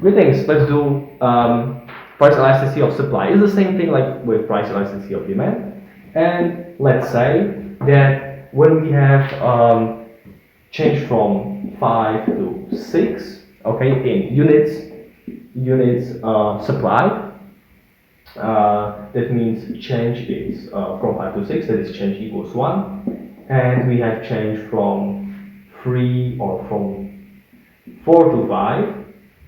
Greetings. Let's do price elasticity of supply. It's the same thing like with price elasticity of demand. And let's say that when we have change from 5 to 6, okay, in units supply, that means change is from 5 to 6, that is change equals 1. And we have change from 3 or from 4 to 5,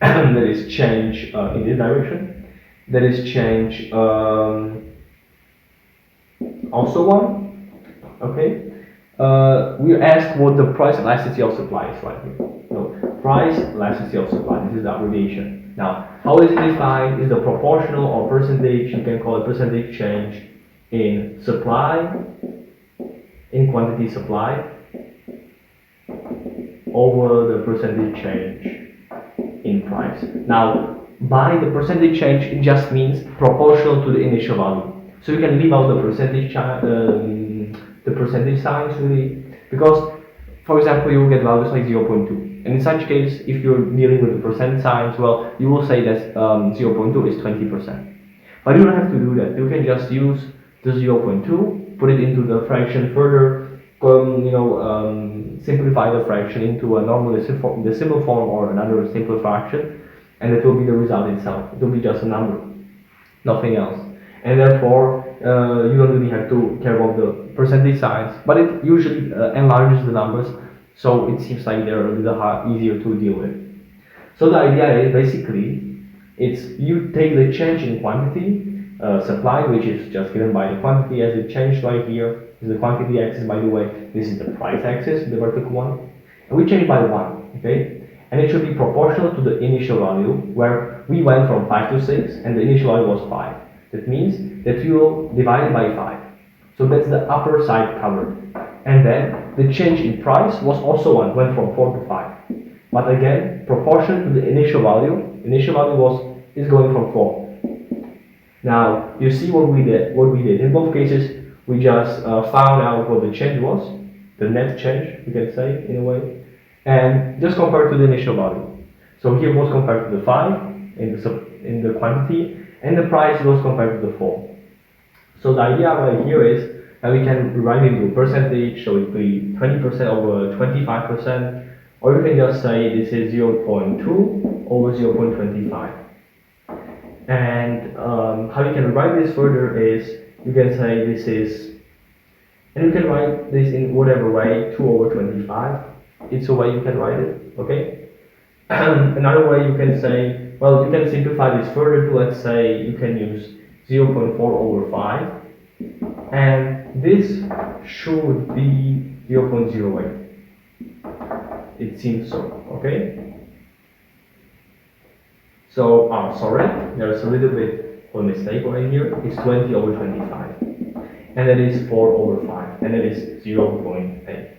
that is change in this direction, that is change also 1, okay? We asked what the price elasticity of supply is right here. So price elasticity of supply, this is the abbreviation. Now, how is it defined? Is the proportional or percentage, you can call it percentage change in supply, in quantity supply, over the percentage change in price. Now, by the percentage change, it just means proportional to the initial value. So you can leave out the percentage signs really, because, for example, you will get values like 0.2. And in such case, if you're dealing with the percent signs, well, you will say that 0.2 is 20%. But you don't have to do that. You can just use the 0.2, put it into the fraction further, simplify the fraction into a normal decimal form or another simple fraction, and it will be the result itself. It will be just a number, nothing else. And therefore, you don't really have to care about the percentage signs, but it usually enlarges the numbers, so it seems like they're a little easier to deal with. So the idea is basically, it's you take the change in quantity, supply, which is just given by the quantity as it changed right here. This is the quantity axis, by the way. This is the price axis, the vertical one. And we change by 1, okay? And it should be proportional to the initial value, where we went from 5 to 6, and the initial value was 5. That means that you will divide it by 5. So that's the upper side covered. And then the change in price was also 1, went from 4 to 5. But again, proportional to the initial value is going from 4. Now, you see what we did. In both cases, we just found out what the change was, the net change, you can say, in a way, and just compared to the initial value. So here was compared to the 5 in the quantity, and the price was compared to the 4. So the idea right here is that we can write it into percentage, so it will be 20% over 25%, or you can just say this is 0.2 over 0.25. And how you can write this further is, you can say this is, and you can write this in whatever way, 2 over 25. It's a way you can write it, okay? Another way you can say, well, you can simplify this further to, let's say, you can use 0.4 over 5. And this should be 0.08. It seems so, okay? So, sorry, there's a little bit of a mistake right here. It's 20 over 25. And that is 4 over 5. And that is 0.8.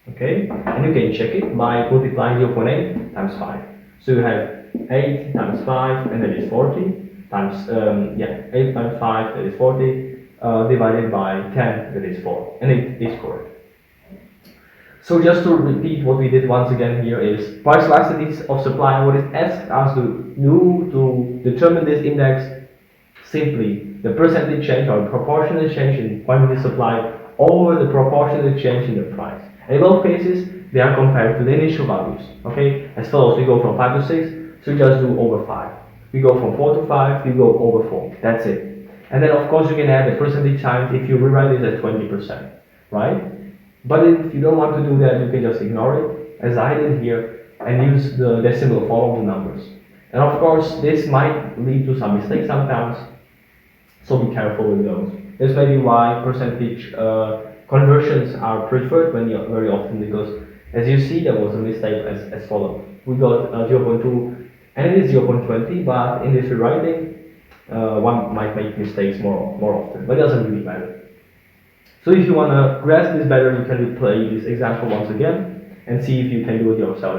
Okay? And you can check it by multiplying 0.8 times 5. So you have 8 times 5, and that is 40. Times, 8 times 5, that is 40. Divided by 10, that is 4. And it is correct. So just to repeat what we did once again here is price elasticity of supply. What it asks us to do to determine this index, simply the percentage change or proportional change in quantity supply over the proportional change in the price. And in both cases, they are compared to the initial values. Okay, as follows: we go from 5 to 6, so just do over 5. We go from 4 to 5, you go over 4. That's it. And then of course you can add the percentage signs if you rewrite this as 20%, right? But if you don't want to do that, you can just ignore it, as I did here, and use the decimal form of the numbers. And of course, this might lead to some mistakes sometimes, so be careful with those. This may be why percentage conversions are preferred very often, because as you see, there was a mistake as follows. We got 0.2, and it is 0.20, but in this rewriting, one might make mistakes more often, but it doesn't really matter. So if you want to grasp this better, you can replay this example once again and see if you can do it yourself.